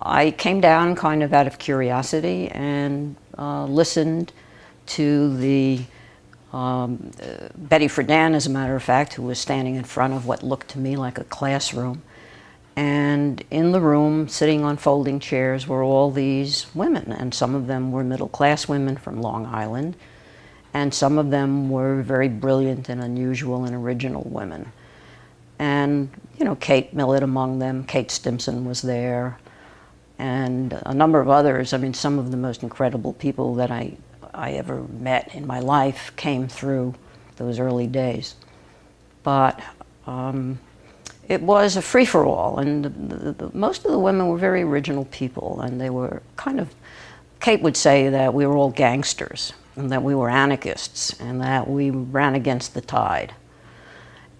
I came down kind of out of curiosity and listened to the Betty Friedan, as a matter of fact, who was standing in front of what looked to me like a classroom. And in the room, sitting on folding chairs, were all these women, and some of them were middle-class women from Long Island, and some of them were very brilliant and unusual and original women. And, you know, Kate Millett among them, Kate Stimson was there, and a number of others. I mean, some of the most incredible people that I ever met in my life came through those early days. But it was a free-for-all, and most of the women were very original people, and they were kind of, Kate would say that we were all gangsters, and that we were anarchists, and that we ran against the tide.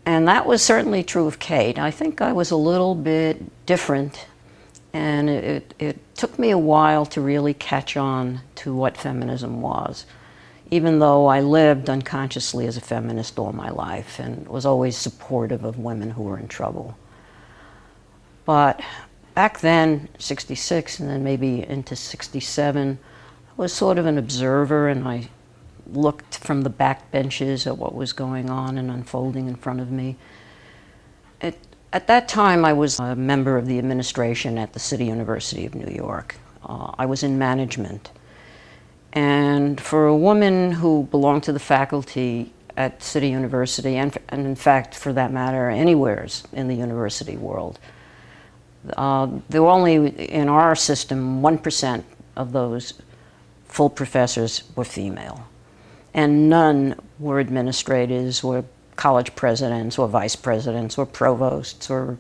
And that was certainly true of Kate. I think I was a little bit different, and it took me a while to really catch on to what feminism was, even though I lived unconsciously as a feminist all my life and was always supportive of women who were in trouble. But back then, 66 and then maybe into 67, I was sort of an observer, and I looked from the back benches at what was going on and unfolding in front of me. At that time, I was a member of the administration at the City University of New York. I was in management. And for a woman who belonged to the faculty at City University, and in fact, for that matter, anywhere in the university world, there were only, in our system, 1% of those full professors were female. And none were administrators or college presidents or vice presidents or provosts or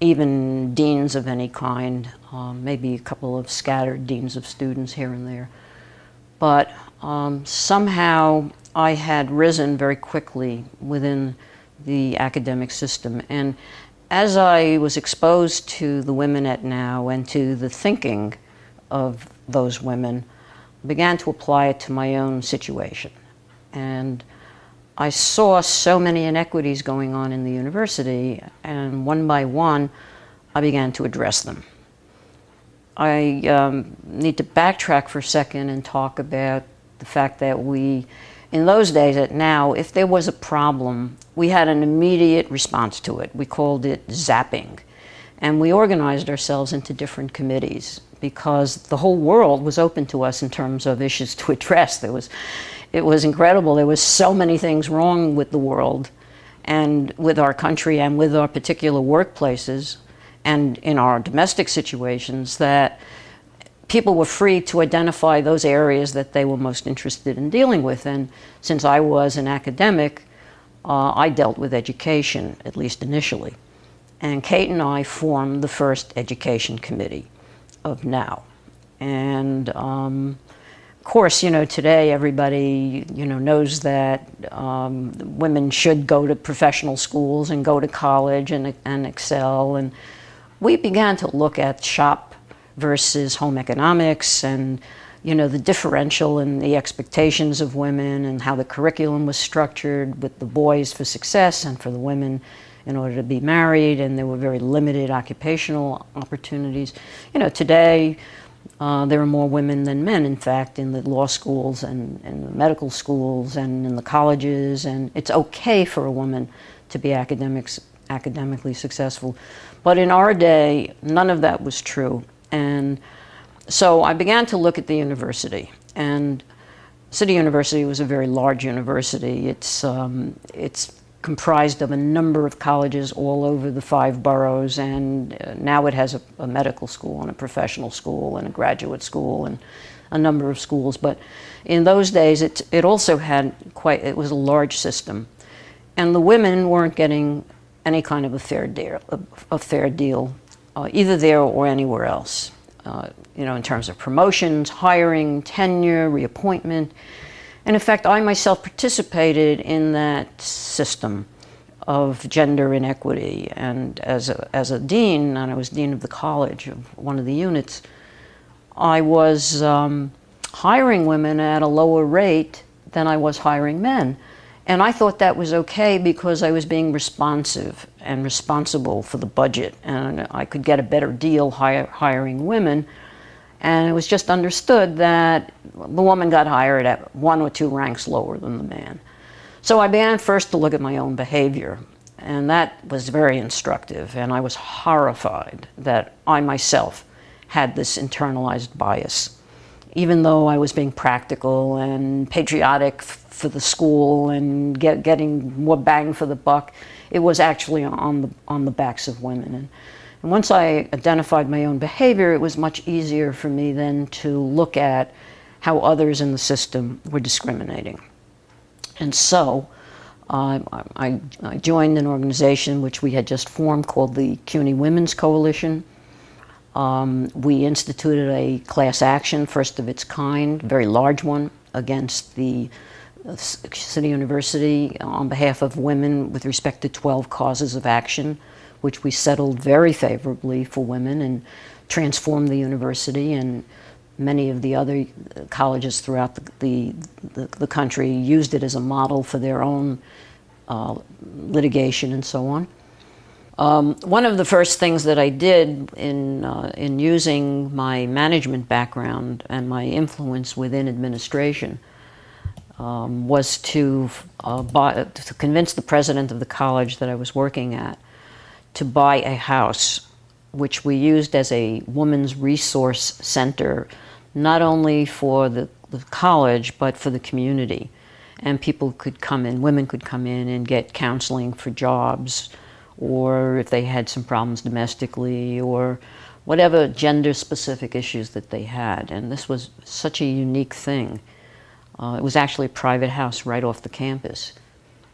even deans of any kind, maybe a couple of scattered deans of students here and there. But somehow I had risen very quickly within the academic system. And as I was exposed to the women at Now and to the thinking of those women, I began to apply it to my own situation. And I saw so many inequities going on in the university, and one by one, I began to address them. I need to backtrack for a second and talk about the fact that we, in those days at Now, if there was a problem, we had an immediate response to it. We called it zapping. And we organized ourselves into different committees because the whole world was open to us in terms of issues to address. It was incredible. There was so many things wrong with the world and with our country and with our particular workplaces and in our domestic situations that people were free to identify those areas that they were most interested in dealing with. And since I was an academic, I dealt with education, at least initially. And Kate and I formed the first education committee of Now. And of course, you know, today everybody, you know, knows that women should go to professional schools and go to college and excel. And we began to look at shop versus home economics and, you know, the differential in the expectations of women and how the curriculum was structured with the boys for success and for the women in order to be married, and there were very limited occupational opportunities. You know, today there are more women than men, in fact, in the law schools and the medical schools and in the colleges, and it's okay for a woman to be academically successful. But in our day, none of that was true. And so I began to look at the university, and City University was a very large university. It's comprised of a number of colleges all over the 5 boroughs, and now it has a medical school and a professional school and a graduate school and a number of schools. But in those days, it also had it was a large system. And the women weren't getting any kind of a fair deal, either there or anywhere else, you know, in terms of promotions, hiring, tenure, reappointment. And in fact, I myself participated in that system of gender inequity. And as a dean, and I was dean of the college of one of the units, I was hiring women at a lower rate than I was hiring men. And I thought that was okay because I was being responsive and responsible for the budget, and I could get a better deal hiring women. And it was just understood that the woman got hired at 1 or 2 ranks lower than the man. So I began first to look at my own behavior, and that was very instructive, and I was horrified that I myself had this internalized bias. Even though I was being practical and patriotic for the school and getting more bang for the buck, it was actually on the backs of women. And once I identified my own behavior, it was much easier for me then to look at how others in the system were discriminating. And so I joined an organization which we had just formed called the CUNY Women's Coalition. We instituted a class action, first of its kind, very large one, against the City University on behalf of women with respect to 12 causes of action, which we settled very favorably for women and transformed the university, and many of the other colleges throughout the country used it as a model for their own litigation and so on. One of the first things that I did in using my management background and my influence within administration was to convince the president of the college that I was working at to buy a house, which we used as a women's resource center, not only for the college, but for the community. And people could come in, women could come in and get counseling for jobs, or if they had some problems domestically, or whatever gender-specific issues that they had. And this was such a unique thing. It was actually a private house right off the campus,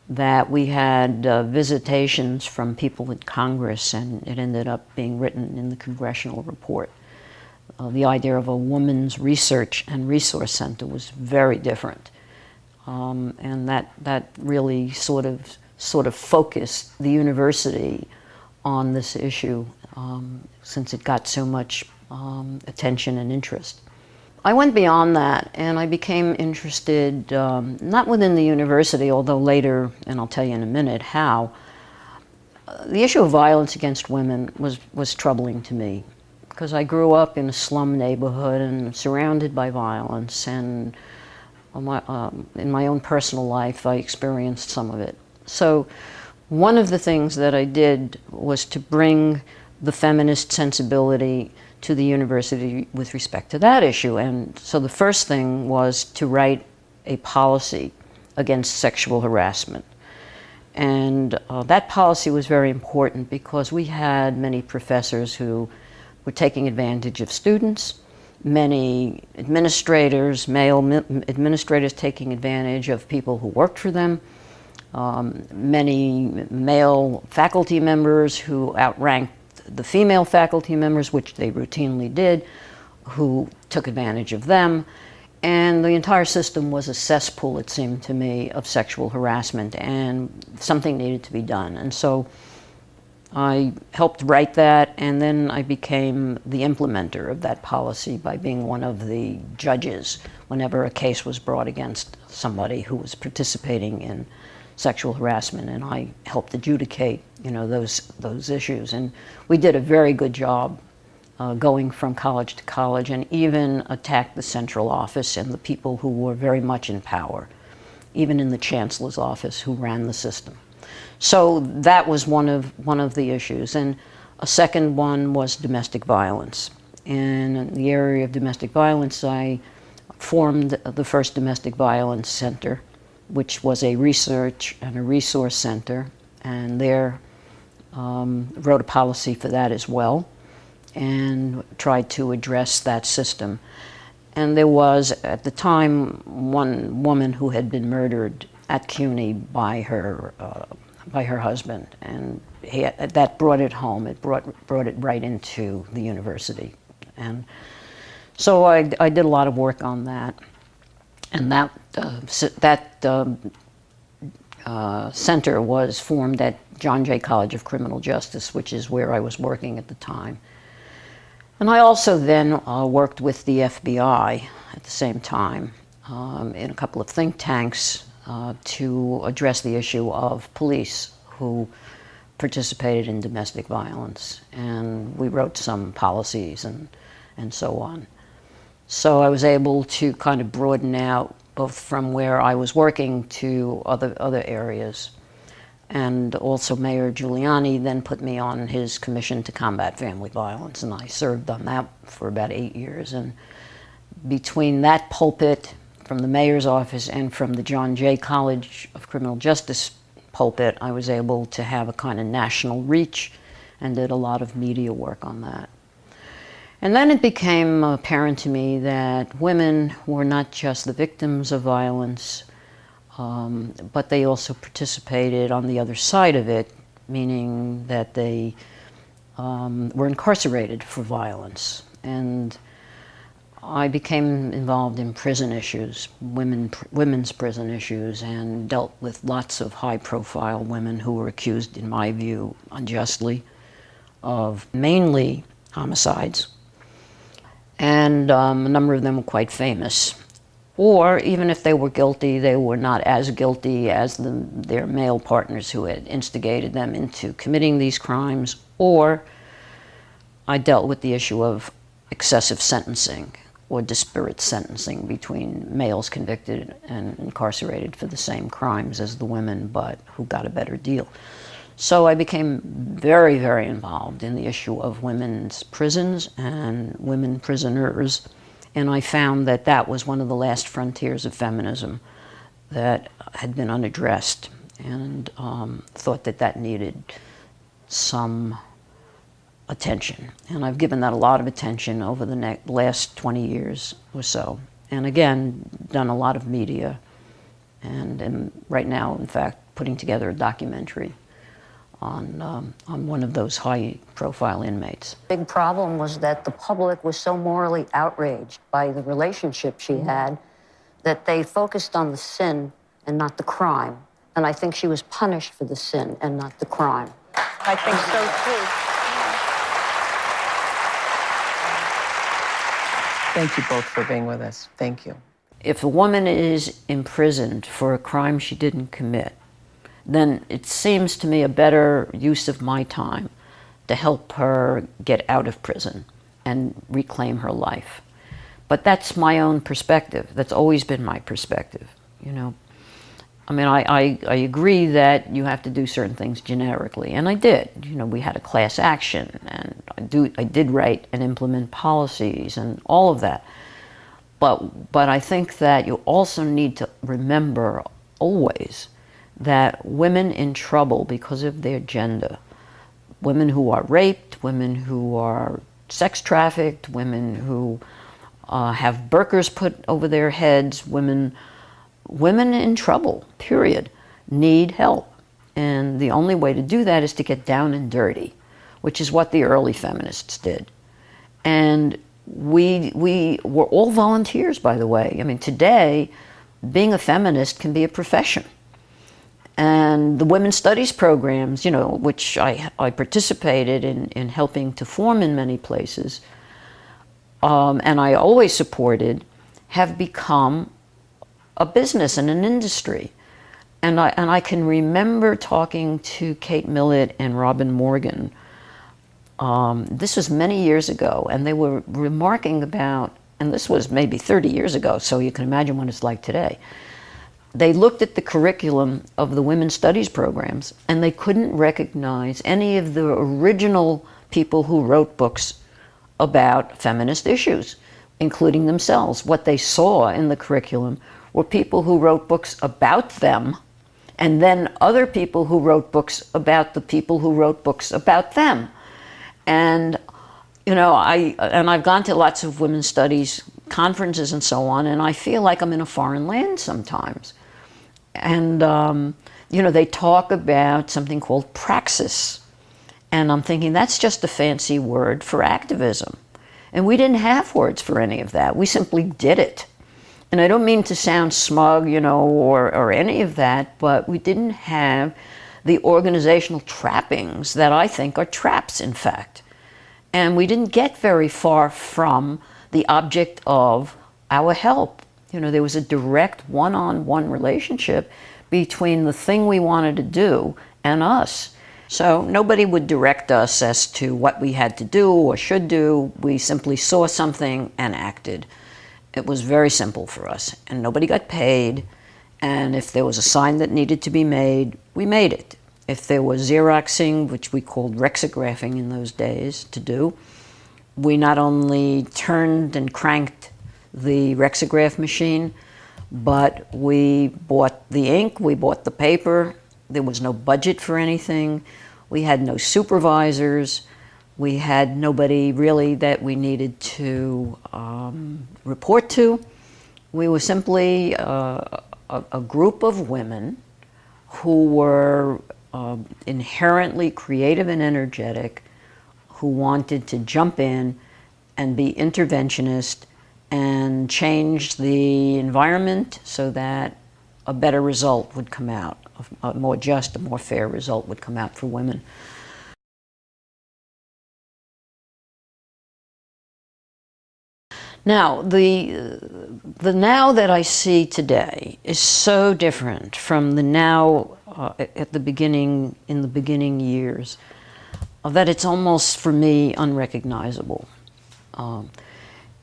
that we had visitations from people in Congress, and it ended up being written in the congressional report. The idea of a women's research and resource center was very different. And that really sort of focused the university on this issue, since it got so much attention and interest. I went beyond that, and I became interested, not within the university, although later, and I'll tell you in a minute how, the issue of violence against women was troubling to me, because I grew up in a slum neighborhood and surrounded by violence, and in my own personal life I experienced some of it. So one of the things that I did was to bring the feminist sensibility to the university with respect to that issue. And so the first thing was to write a policy against sexual harassment. And that policy was very important because we had many professors who were taking advantage of students, many administrators, male administrators taking advantage of people who worked for them, many male faculty members who outranked the female faculty members, which they routinely did, who took advantage of them. And the entire system was a cesspool, it seemed to me, of sexual harassment, and something needed to be done. And so I helped write that, and then I became the implementer of that policy by being one of the judges whenever a case was brought against somebody who was participating in sexual harassment, and I helped adjudicate, those issues. And we did a very good job going from college to college, and even attacked the central office and the people who were very much in power, even in the chancellor's office who ran the system. So that was one of the issues. And a second one was domestic violence. And in the area of domestic violence, I formed the first domestic violence center, which was a research and a resource center, and there wrote a policy for that as well, and tried to address that system. And there was, at the time, one woman who had been murdered at CUNY by her husband, and that brought it home. It brought it right into the university. And so I did a lot of work on that. And that center was formed at John Jay College of Criminal Justice, which is where I was working at the time. And I also then worked with the FBI at the same time in a couple of think tanks to address the issue of police who participated in domestic violence. And we wrote some policies and so on. So I was able to kind of broaden out both from where I was working to other areas. And also Mayor Giuliani then put me on his commission to combat family violence, and I served on that for about 8 years. And between that pulpit from the mayor's office and from the John Jay College of Criminal Justice pulpit, I was able to have a kind of national reach and did a lot of media work on that. And then it became apparent to me that women were not just the victims of violence, but they also participated on the other side of it, meaning that they were incarcerated for violence. And I became involved in prison issues, women's prison issues, and dealt with lots of high-profile women who were accused, in my view, unjustly, of mainly homicides. And a number of them were quite famous. Or even if they were guilty, they were not as guilty as their male partners who had instigated them into committing these crimes. Or I dealt with the issue of excessive sentencing or disparate sentencing between males convicted and incarcerated for the same crimes as the women, but who got a better deal. So I became very, very involved in the issue of women's prisons and women prisoners, and I found that that was one of the last frontiers of feminism that had been unaddressed, and thought that that needed some attention. And I've given that a lot of attention over the last 20 years or so. And again, done a lot of media, and am right now, in fact, putting together a documentary on one of those high-profile inmates. Big problem was that the public was so morally outraged by the relationship she had that they focused on the sin and not the crime. And I think she was punished for the sin and not the crime. I think so, too. Thank you both for being with us. Thank you. If a woman is imprisoned for a crime she didn't commit, then it seems to me a better use of my time to help her get out of prison and reclaim her life. But that's my own perspective. That's always been my perspective, you know. I mean, I agree that you have to do certain things generically, and I did. You know, we had a class action, and I did write and implement policies and all of that. But I think that you also need to remember always that women in trouble because of their gender, women who are raped, women who are sex trafficked, women who have burqas put over their heads, women in trouble, period, need help. And the only way to do that is to get down and dirty, which is what the early feminists did. And we were all volunteers, by the way. I mean, today, being a feminist can be a profession. And the women's studies programs, you know, which I participated in helping to form in many places, and I always supported, have become a business and an industry. And I can remember talking to Kate Millett and Robin Morgan. This was many years ago, and they were remarking about, and this was maybe 30 years ago, so you can imagine what it's like today. They looked at the curriculum of the women's studies programs, and they couldn't recognize any of the original people who wrote books about feminist issues, including themselves. What they saw in the curriculum were people who wrote books about them, and then other people who wrote books about the people who wrote books about them. And, you know, I've gone to lots of women's studies conferences and so on, and I feel like I'm in a foreign land sometimes. And, you know, they talk about something called praxis. And I'm thinking that's just a fancy word for activism. And we didn't have words for any of that. We simply did it. And I don't mean to sound smug, you know, or any of that, but we didn't have the organizational trappings that I think are traps, in fact. And we didn't get very far from the object of our help. You know, there was a direct one-on-one relationship between the thing we wanted to do and us. So nobody would direct us as to what we had to do or should do. We simply saw something and acted. It was very simple for us, and nobody got paid. And if there was a sign that needed to be made, we made it. If there was Xeroxing, which we called Rexigraphing in those days, to do, we not only turned and cranked the Rexigraph machine, but we bought the ink, we bought the paper. There was no budget for anything. We had no supervisors. We had nobody really that we needed to report to. We were simply a group of women who were inherently creative and energetic, who wanted to jump in and be interventionist and change the environment so that a better result would come out, a more just, a more fair result would come out for women. Now, the now that I see today is so different from the now at the beginning, in the beginning years, that it's almost, for me, unrecognizable.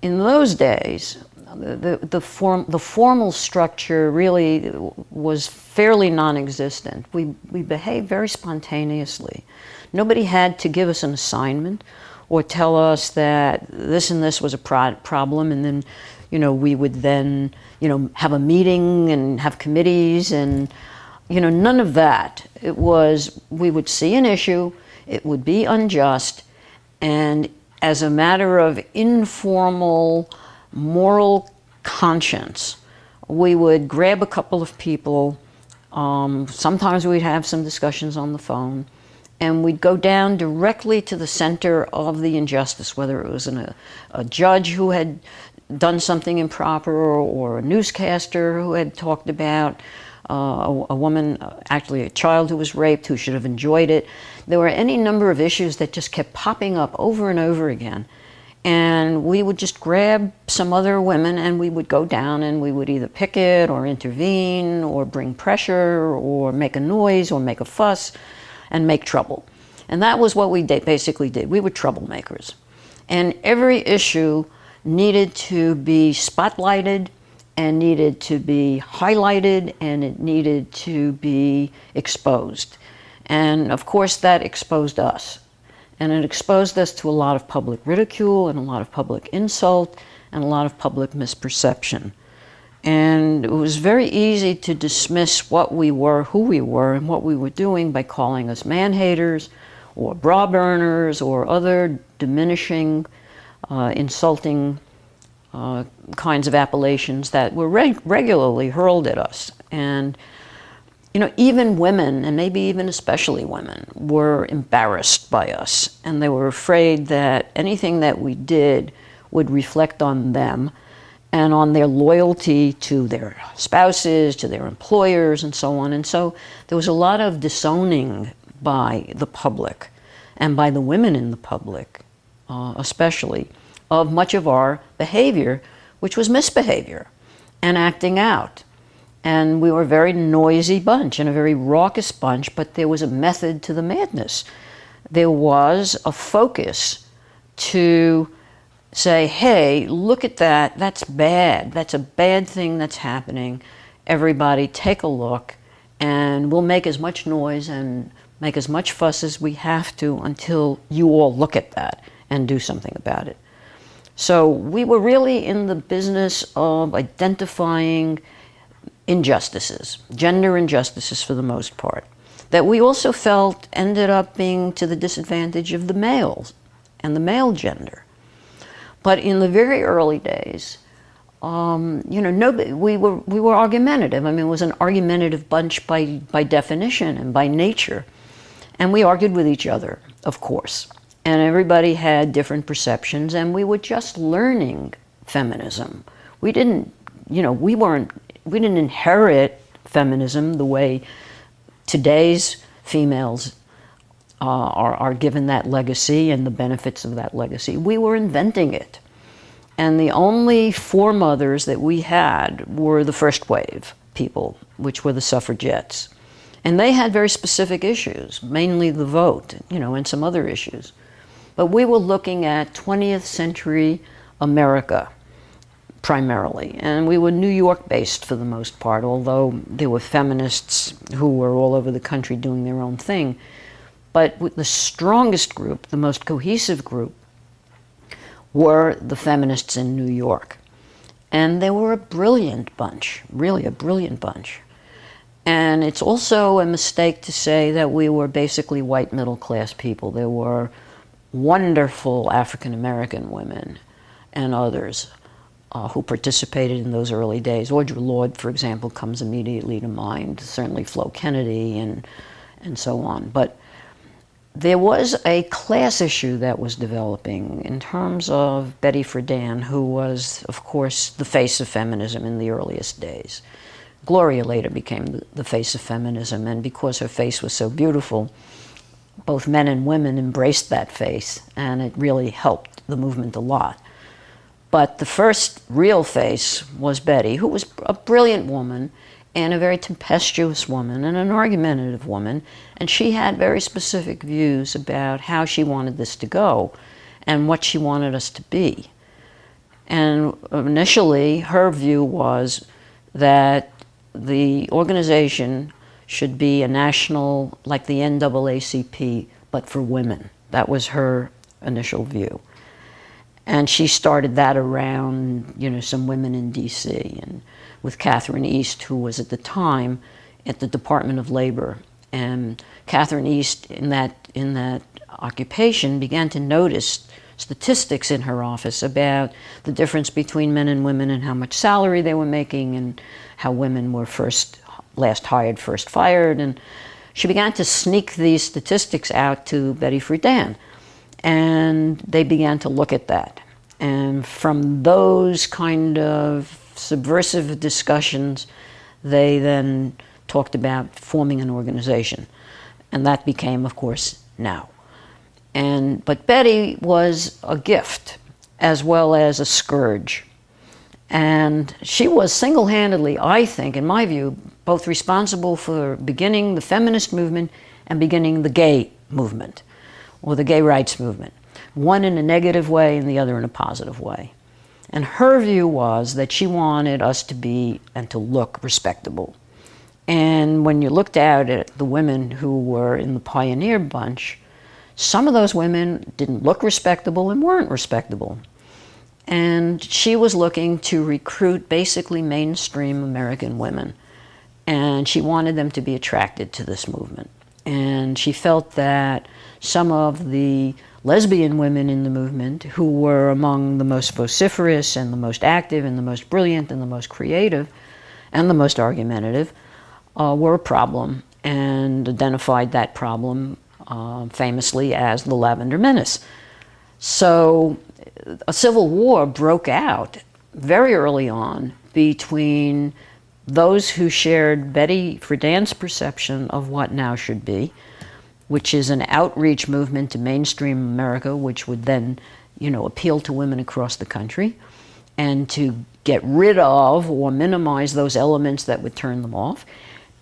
In those days, the formal structure really was fairly non-existent. We behaved very spontaneously. Nobody had to give us an assignment or tell us that this and this was a problem, and then, you know, we would then, you know, have a meeting and have committees, and, you know, none of that. It was, we would see an issue, it would be unjust, and as a matter of informal moral conscience, we would grab a couple of people, sometimes we'd have some discussions on the phone, and we'd go down directly to the center of the injustice, whether it was a judge who had done something improper, or a newscaster who had talked about a woman, actually a child who was raped, who should have enjoyed it. There were any number of issues that just kept popping up over and over again. And we would just grab some other women and we would go down and we would either picket or intervene or bring pressure or make a noise or make a fuss and make trouble. And that was what we basically did. We were troublemakers. And every issue needed to be spotlighted and needed to be highlighted, and it needed to be exposed. And of course that exposed us. And it exposed us to a lot of public ridicule and a lot of public insult and a lot of public misperception. And it was very easy to dismiss what we were, who we were, and what we were doing by calling us man-haters or bra burners or other diminishing, insulting kinds of appellations that were regularly hurled at us. And you know, even women, and maybe even especially women, were embarrassed by us, and they were afraid that anything that we did would reflect on them and on their loyalty to their spouses, to their employers, and so on. And so there was a lot of disowning by the public, and by the women in the public especially, of much of our behavior, which was misbehavior and acting out. And we were a very noisy bunch and a very raucous bunch, but there was a method to the madness. There was a focus to say, hey, look at that, that's bad, that's a bad thing that's happening. Everybody take a look, and we'll make as much noise and make as much fuss as we have to until you all look at that and do something about it. So we were really in the business of identifying injustices, gender injustices for the most part, that we also felt ended up being to the disadvantage of the males and the male gender. But in the very early days, you know, we were argumentative. I mean, it was an argumentative bunch by definition and by nature. And we argued with each other, of course. And everybody had different perceptions, and we were just learning feminism. We didn't, you know, we didn't inherit feminism the way today's females are given that legacy and the benefits of that legacy. We were inventing it. And the only foremothers that we had were the first wave people, which were the suffragettes. And they had very specific issues, mainly the vote, and some other issues. But we were looking at 20th century America, primarily. And we were New York-based for the most part, although there were feminists who were all over the country doing their own thing. But with the strongest group, the most cohesive group, were the feminists in New York. And they were a brilliant bunch, really a brilliant bunch. And it's also a mistake to say that we were basically white middle-class people. There were wonderful African-American women and others who participated in those early days. Audre Lorde, for example, comes immediately to mind, certainly Flo Kennedy and so on. But there was a class issue that was developing in terms of Betty Friedan, who was, of course, the face of feminism in the earliest days. Gloria later became the face of feminism, and because her face was so beautiful, both men and women embraced that face, and it really helped the movement a lot. But the first real face was Betty, who was a brilliant woman and a very tempestuous woman and an argumentative woman, and she had very specific views about how she wanted this to go and what she wanted us to be. And initially, her view was that the organization should be a national, like the NAACP, but for women. That was her initial view. And she started that around, some women in DC, and with Catherine East, who was at the time at the Department of Labor. And Catherine East, in that occupation, began to notice statistics in her office about the difference between men and women and how much salary they were making and how women were last hired, first fired. And she began to sneak these statistics out to Betty Friedan. And they began to look at that. And from those kind of subversive discussions, they then talked about forming an organization. And that became, of course, NOW. But Betty was a gift as well as a scourge. And she was single-handedly, I think, in my view, both responsible for beginning the feminist movement and beginning the gay movement, or the gay rights movement. One in a negative way and the other in a positive way. And her view was that she wanted us to be and to look respectable. And when you looked out at the women who were in the pioneer bunch, some of those women didn't look respectable and weren't respectable. And she was looking to recruit basically mainstream American women. And she wanted them to be attracted to this movement. And she felt that some of the lesbian women in the movement, who were among the most vociferous and the most active and the most brilliant and the most creative and the most argumentative, were a problem, and identified that problem famously as the Lavender Menace. So a civil war broke out very early on between those who shared Betty Friedan's perception of what NOW should be, which is an outreach movement to mainstream America, which would then, appeal to women across the country, and to get rid of or minimize those elements that would turn them off,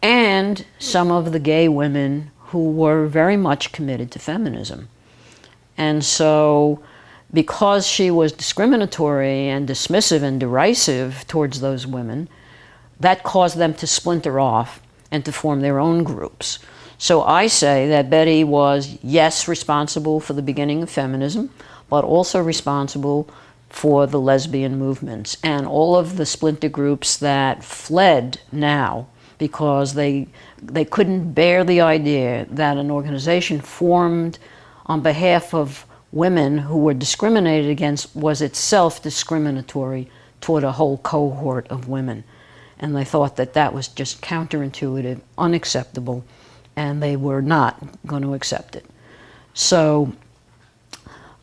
and some of the gay women who were very much committed to feminism. And so, because she was discriminatory and dismissive and derisive towards those women, that caused them to splinter off and to form their own groups. So I say that Betty was, yes, responsible for the beginning of feminism, but also responsible for the lesbian movements and all of the splinter groups that fled NOW because they couldn't bear the idea that an organization formed on behalf of women who were discriminated against was itself discriminatory toward a whole cohort of women. And they thought that that was just counterintuitive, unacceptable, and they were not going to accept it. So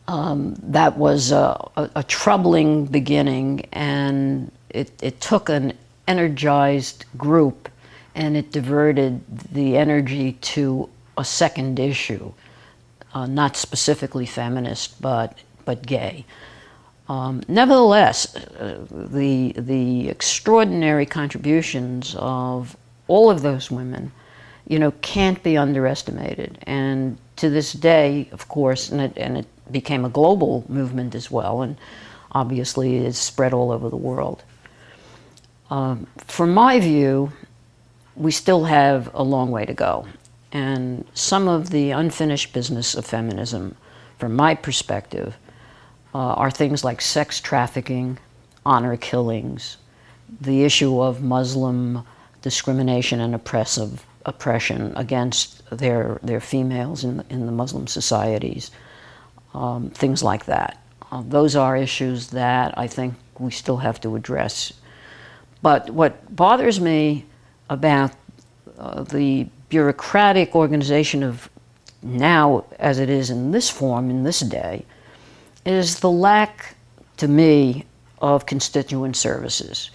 that was a troubling beginning, and it took an energized group, and it diverted the energy to a second issue, not specifically feminist, but gay. Nevertheless, the extraordinary contributions of all of those women, can't be underestimated. And to this day, of course, and it became a global movement as well, and obviously is spread all over the world. From my view, we still have a long way to go. And some of the unfinished business of feminism, from my perspective, are things like sex trafficking, honor killings, the issue of Muslim discrimination and oppression against their females in the Muslim societies, things like that. Those are issues that I think we still have to address. But what bothers me about the bureaucratic organization of now, as it is in this form, in this day, is the lack, to me, of constituent services.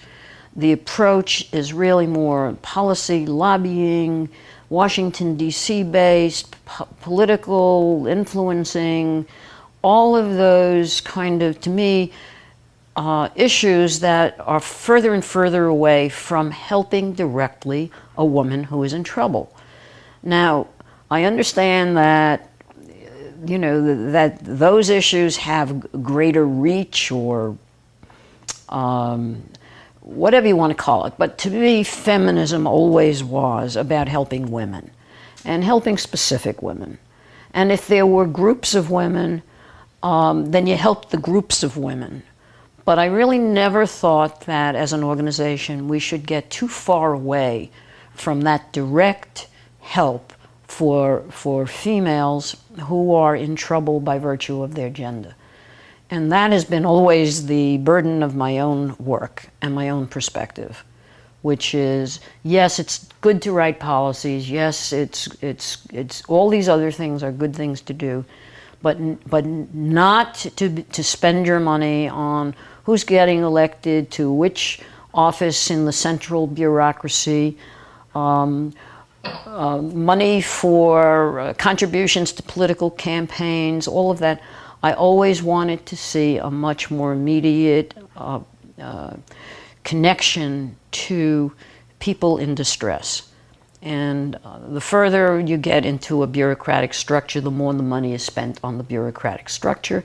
The approach is really more policy, lobbying, Washington, D.C. based, political influencing, all of those kind of, to me, issues that are further and further away from helping directly a woman who is in trouble. Now, I understand that that those issues have greater reach, or whatever you want to call it. But to me, feminism always was about helping women and helping specific women. And if there were groups of women, then you helped the groups of women. But I really never thought that as an organization we should get too far away from that direct help for females who are in trouble by virtue of their gender. And that has been always the burden of my own work and my own perspective, which is, yes, it's good to write policies, yes, it's all these other things are good things to do, but not to spend your money on who's getting elected to which office in the central bureaucracy, money for contributions to political campaigns, all of that. I always wanted to see a much more immediate connection to people in distress. And the further you get into a bureaucratic structure, the more the money is spent on the bureaucratic structure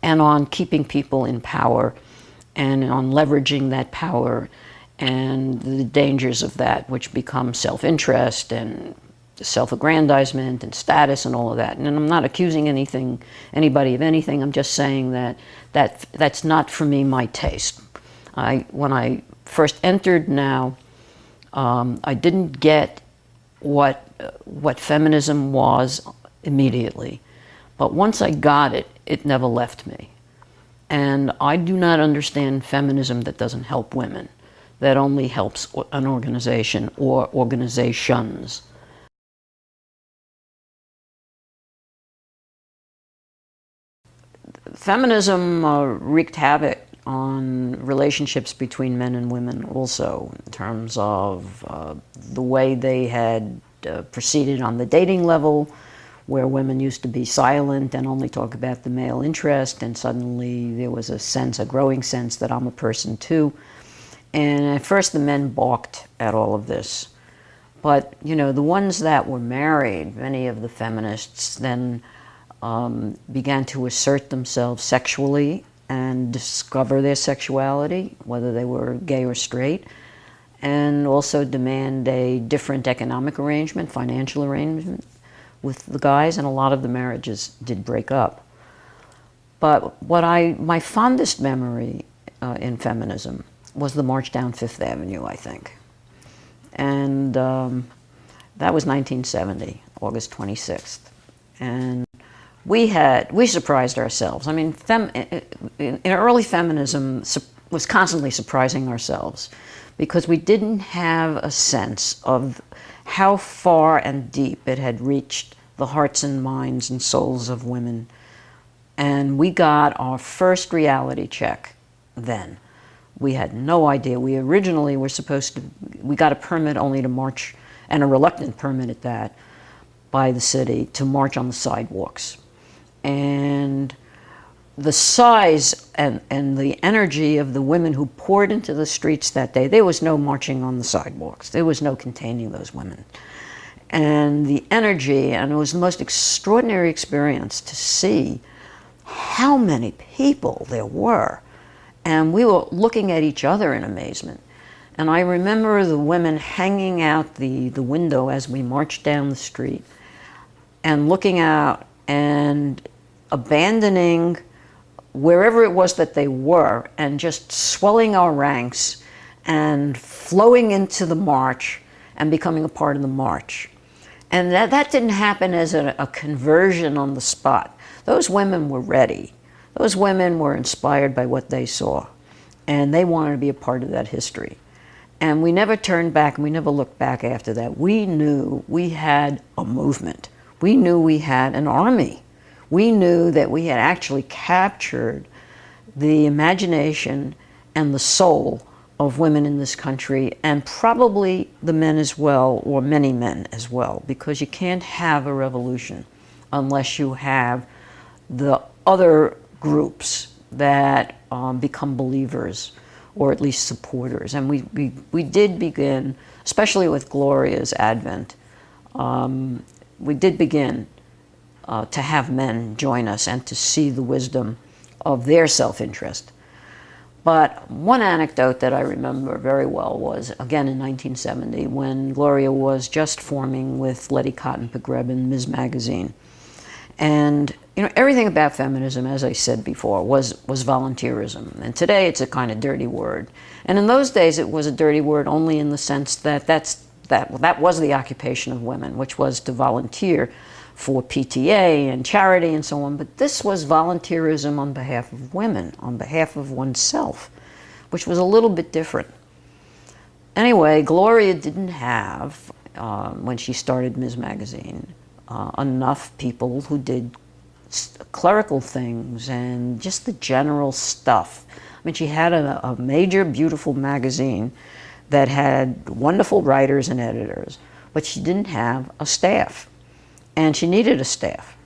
and on keeping people in power and on leveraging that power and the dangers of that, which become self-interest and self-aggrandizement and status and all of that. And I'm not accusing anybody of anything. I'm just saying that's not for me my taste. When I first entered now, I didn't get what feminism was immediately. But once I got it, it never left me. And I do not understand feminism that doesn't help women, that only helps an organization or organizations. Feminism wreaked havoc on relationships between men and women also, in terms of the way they had proceeded on the dating level, where women used to be silent and only talk about the male interest, and suddenly there was a growing sense that I'm a person too. And at first the men balked at all of this. But, the ones that were married, many of the feminists then began to assert themselves sexually and discover their sexuality, whether they were gay or straight, and also demand a different economic arrangement, financial arrangement with the guys, and a lot of the marriages did break up. But my fondest memory in feminism was the March Down Fifth Avenue, I think. And that was 1970, August 26th. And we surprised ourselves. I mean, in early feminism was constantly surprising ourselves because we didn't have a sense of how far and deep it had reached the hearts and minds and souls of women. And we got our first reality check then. We had no idea. We originally were we got a permit only to march, and a reluctant permit at that, by the city to march on the sidewalks. And the size and the energy of the women who poured into the streets that day, there was no marching on the sidewalks. There was no containing those women. And the energy, and it was the most extraordinary experience to see how many people there were. And we were looking at each other in amazement. And I remember the women hanging out the window as we marched down the street and looking out and abandoning wherever it was that they were and just swelling our ranks and flowing into the march and becoming a part of the march. And that didn't happen as a conversion on the spot. Those women were ready. Those women were inspired by what they saw, and they wanted to be a part of that history. And we never turned back, and we never looked back after that. We knew we had a movement. We knew we had an army. We knew that we had actually captured the imagination and the soul of women in this country, and probably the men as well, or many men as well, because you can't have a revolution unless you have the other groups that become believers, or at least supporters. And we did begin, especially with Gloria's advent, we did begin to have men join us and to see the wisdom of their self-interest. But one anecdote that I remember very well was, again in 1970, when Gloria was just forming with Letty Cotton Pogrebin, Ms. Magazine. And everything about feminism, as I said before, was volunteerism. And today it's a kind of dirty word. And in those days it was a dirty word only in the sense that that was the occupation of women, which was to volunteer for PTA and charity and so on. But this was volunteerism on behalf of women, on behalf of oneself, which was a little bit different. Anyway, Gloria didn't have, when she started Ms. Magazine, enough people who did clerical things and just the general stuff. I mean, she had a major, beautiful magazine that had wonderful writers and editors, but she didn't have a staff, and she needed a staff.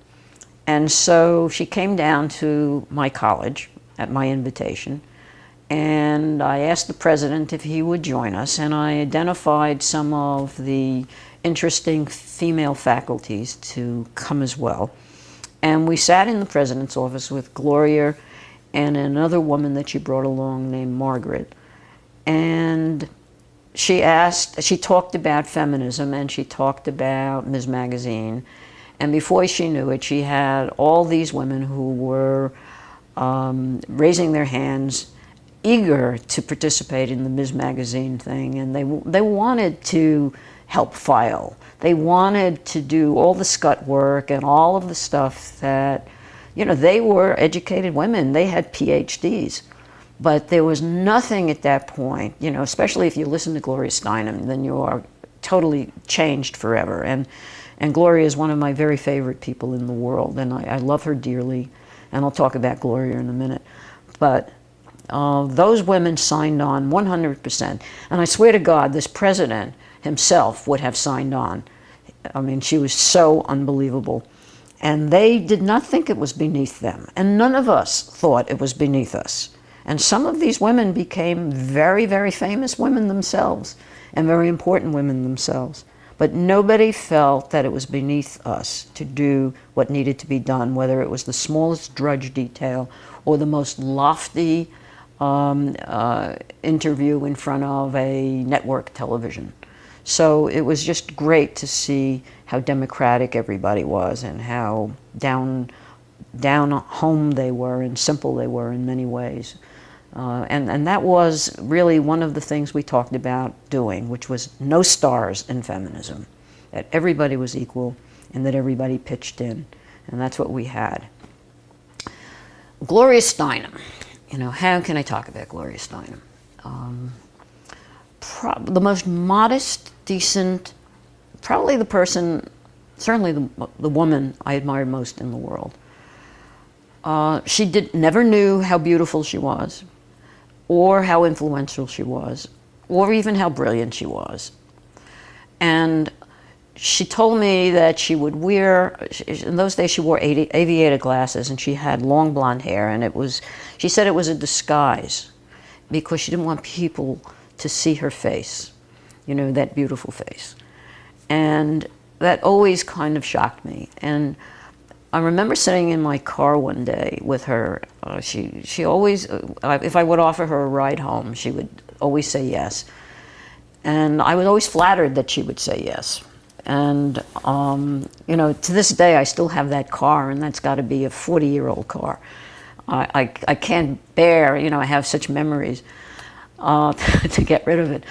And so she came down to my college at my invitation, and I asked the president if he would join us, and I identified some of the interesting female faculties to come as well. And we sat in the president's office with Gloria and another woman that she brought along named Margaret. And she talked about feminism, and she talked about Ms. Magazine. And before she knew it, she had all these women who were raising their hands, eager to participate in the Ms. Magazine thing. And they wanted to help file. They wanted to do all the scut work and all of the stuff that, they were educated women. They had PhDs. But there was nothing at that point, especially if you listen to Gloria Steinem, then you are totally changed forever. And Gloria is one of my very favorite people in the world, and I love her dearly, and I'll talk about Gloria in a minute. But those women signed on 100%. And I swear to God, this president himself would have signed on. I mean, she was so unbelievable. And they did not think it was beneath them. And none of us thought it was beneath us. And some of these women became very, very famous women themselves, and very important women themselves. But nobody felt that it was beneath us to do what needed to be done, whether it was the smallest drudge detail or the most lofty interview in front of a network television. So it was just great to see how democratic everybody was, and how down home they were and simple they were in many ways. And that was really one of the things we talked about doing, which was no stars in feminism, that everybody was equal and that everybody pitched in, and that's what we had. Gloria Steinem, how can I talk about Gloria Steinem? The most modest, decent, probably the person, certainly the woman I admired most in the world. She never knew how beautiful she was, or how influential she was, or even how brilliant she was. And she told me that she would wear, in those days she wore aviator glasses, and she had long blonde hair, and she said it was a disguise because she didn't want people to see her face, you know, that beautiful face. And that always kind of shocked me. And I remember sitting in my car one day with her. She always, if I would offer her a ride home, she would always say yes. And I was always flattered that she would say yes. And, you know, to this day, I still have that car, and that's got to be a 40-year-old car. I can't bear, you know, I have such memories to get rid of it.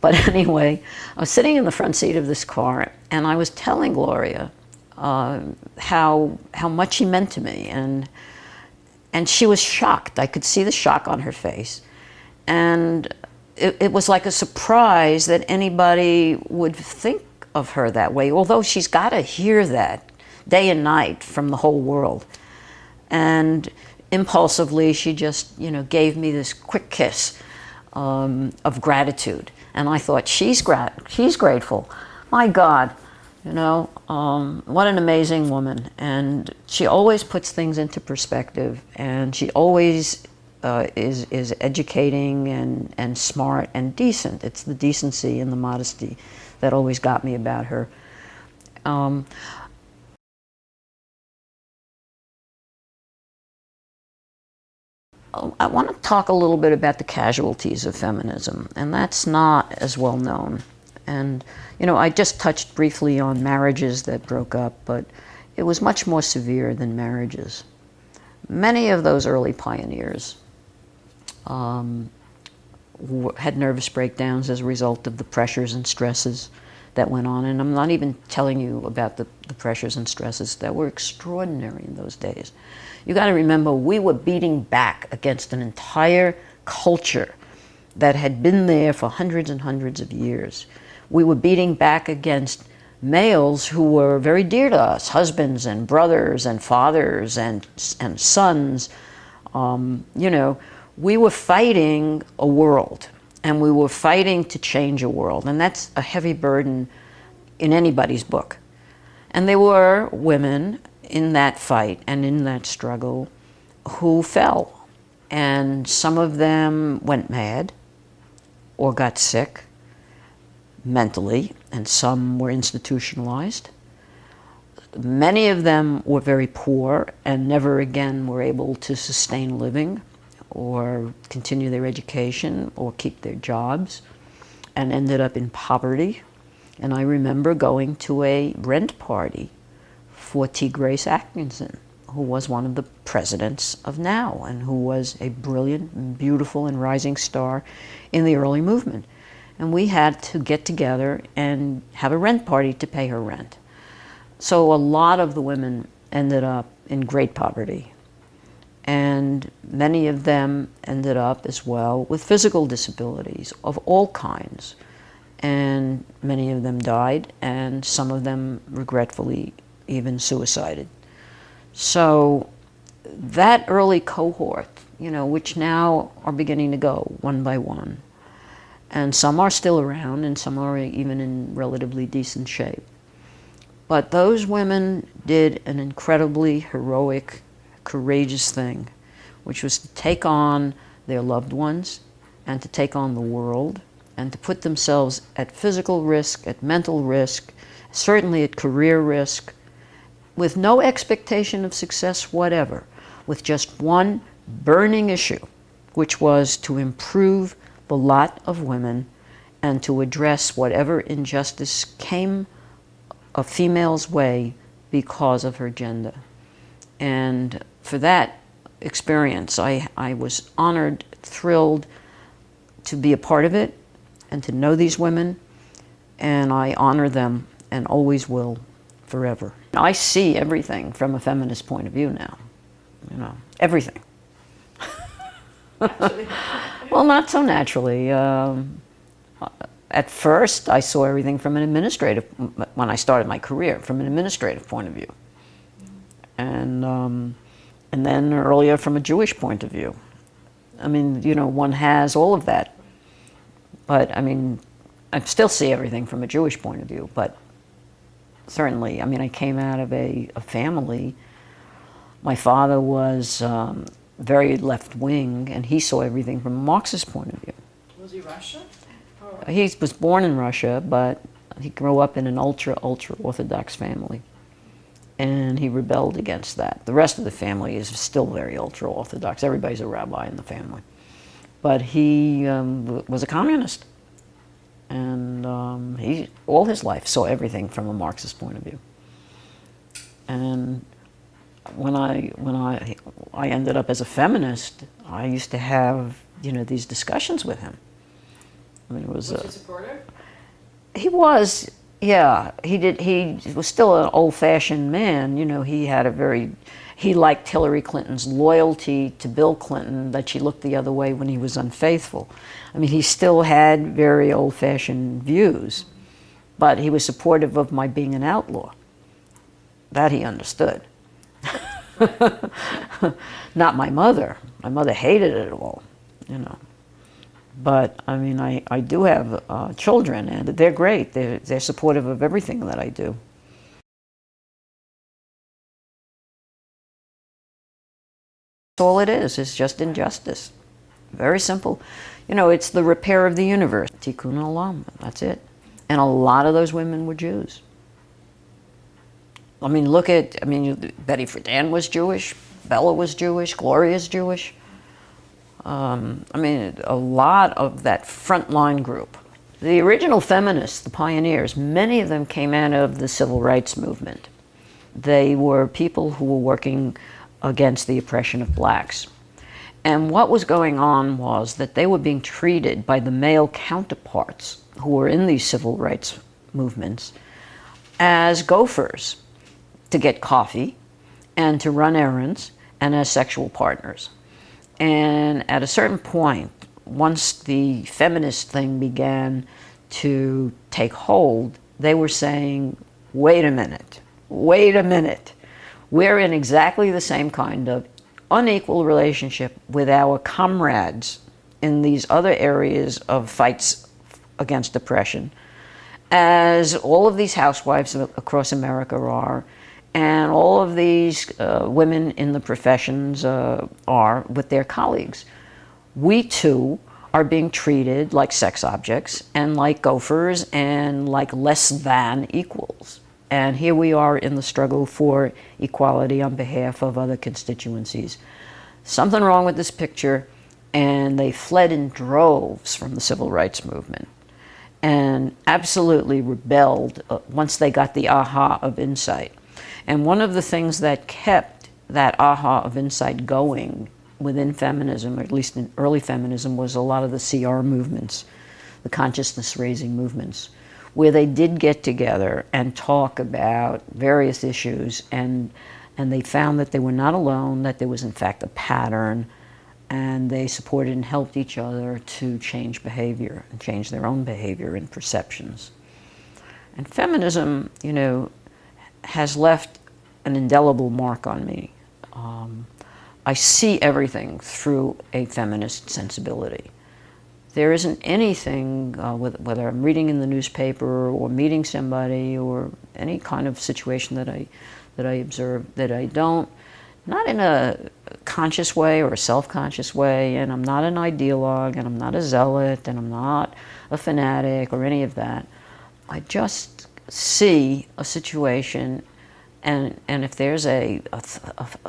But anyway, I was sitting in the front seat of this car, and I was telling Gloria how much he meant to me, and she was shocked. I could see the shock on her face, and it was like a surprise that anybody would think of her that way, although she's got to hear that day and night from the whole world. And impulsively, she just, you know, gave me this quick kiss of gratitude, and I thought, she's grateful. My God. You know, what an amazing woman. And she always puts things into perspective, and she always is educating and smart and decent. It's the decency and the modesty that always got me about her. I want to talk a little bit about the casualties of feminism, and that's not as well known. And, you know, I just touched briefly on marriages that broke up, but it was much more severe than marriages. Many of those early pioneers had nervous breakdowns as a result of the pressures and stresses that went on. And I'm not even telling you about the pressures and stresses that were extraordinary in those days. You got to remember, we were beating back against an entire culture that had been there for hundreds and hundreds of years. We were beating back against males who were very dear to us, husbands and brothers and fathers and sons. You know, we were fighting a world, and we were fighting to change a world, and that's a heavy burden in anybody's book. And there were women in that fight and in that struggle who fell, and some of them went mad or got sick mentally, and some were institutionalized. Many of them were very poor and never again were able to sustain a living or continue their education or keep their jobs, and ended up in poverty. And I remember going to a rent party for T. Grace Atkinson, who was one of the presidents of NOW and who was a brilliant, beautiful, and rising star in the early movement. And we had to get together and have a rent party to pay her rent. So a lot of the women ended up in great poverty. And many of them ended up as well with physical disabilities of all kinds. And many of them died, and some of them regretfully even suicided. So that early cohort, you know, which now are beginning to go one by one, and some are still around, and some are even in relatively decent shape. But those women did an incredibly heroic, courageous thing, which was to take on their loved ones and to take on the world and to put themselves at physical risk, at mental risk, certainly at career risk, with no expectation of success whatever, with just one burning issue, which was to improve the lot of women and to address whatever injustice came a female's way because of her gender. And for that experience, I was honored, thrilled to be a part of it and to know these women, and I honor them and always will forever. I see everything from a feminist point of view now, you know, everything. Well, not so naturally. At first, I saw everything from an administrative, when I started my career, from an administrative point of view. And then earlier from a Jewish point of view. I mean, you know, one has all of that. But, I mean, I still see everything from a Jewish point of view, but certainly. I mean, I came out of a family. My father was very left-wing, and he saw everything from a Marxist point of view. Was he Russian? He was born in Russia, but he grew up in an ultra-Orthodox family. And he rebelled against that. The rest of the family is still very ultra-Orthodox. Everybody's a rabbi in the family. But he was a communist. And he, all his life, saw everything from a Marxist point of view. And when I ended up as a feminist, I used to have, you know, these discussions with him. I mean, it was he supportive? he was, yeah. He was still an old-fashioned man. You know, he liked Hillary Clinton's loyalty to Bill Clinton, that she looked the other way when he was unfaithful. I mean, he still had very old-fashioned views, but he was supportive of my being an outlaw. That he understood. Not my mother. My mother hated it all, you know. But, I mean, I do have children, and they're great. They're supportive of everything that I do. All it is just injustice. Very simple. You know, it's the repair of the universe. Tikkun olam, that's it. And a lot of those women were Jews. I mean, Betty Friedan was Jewish, Bella was Jewish, Gloria's Jewish. I mean, a lot of that frontline group. The original feminists, the pioneers, many of them came out of the civil rights movement. They were people who were working against the oppression of blacks. And what was going on was that they were being treated by the male counterparts who were in these civil rights movements as gophers to get coffee and to run errands and as sexual partners. And at a certain point, once the feminist thing began to take hold, they were saying, wait a minute, we're in exactly the same kind of unequal relationship with our comrades in these other areas of fights against oppression as all of these housewives across America are, and all of these women in the professions are with their colleagues. We too are being treated like sex objects and like gophers and like less than equals. And here we are in the struggle for equality on behalf of other constituencies. Something wrong with this picture, and they fled in droves from the civil rights movement and absolutely rebelled once they got the aha of insight. And one of the things that kept that aha of insight going within feminism, or at least in early feminism, was a lot of the CR movements, the consciousness-raising movements, where they did get together and talk about various issues, and they found that they were not alone, that there was in fact a pattern, and they supported and helped each other to change behavior and change their own behavior and perceptions. And feminism, you know, has left an indelible mark on me. I see everything through a feminist sensibility. There isn't anything, whether I'm reading in the newspaper or meeting somebody or any kind of situation that I observe, that I don't, not in a conscious way or a self-conscious way, and I'm not an ideologue, and I'm not a zealot, and I'm not a fanatic or any of that. I just see a situation, and if there's a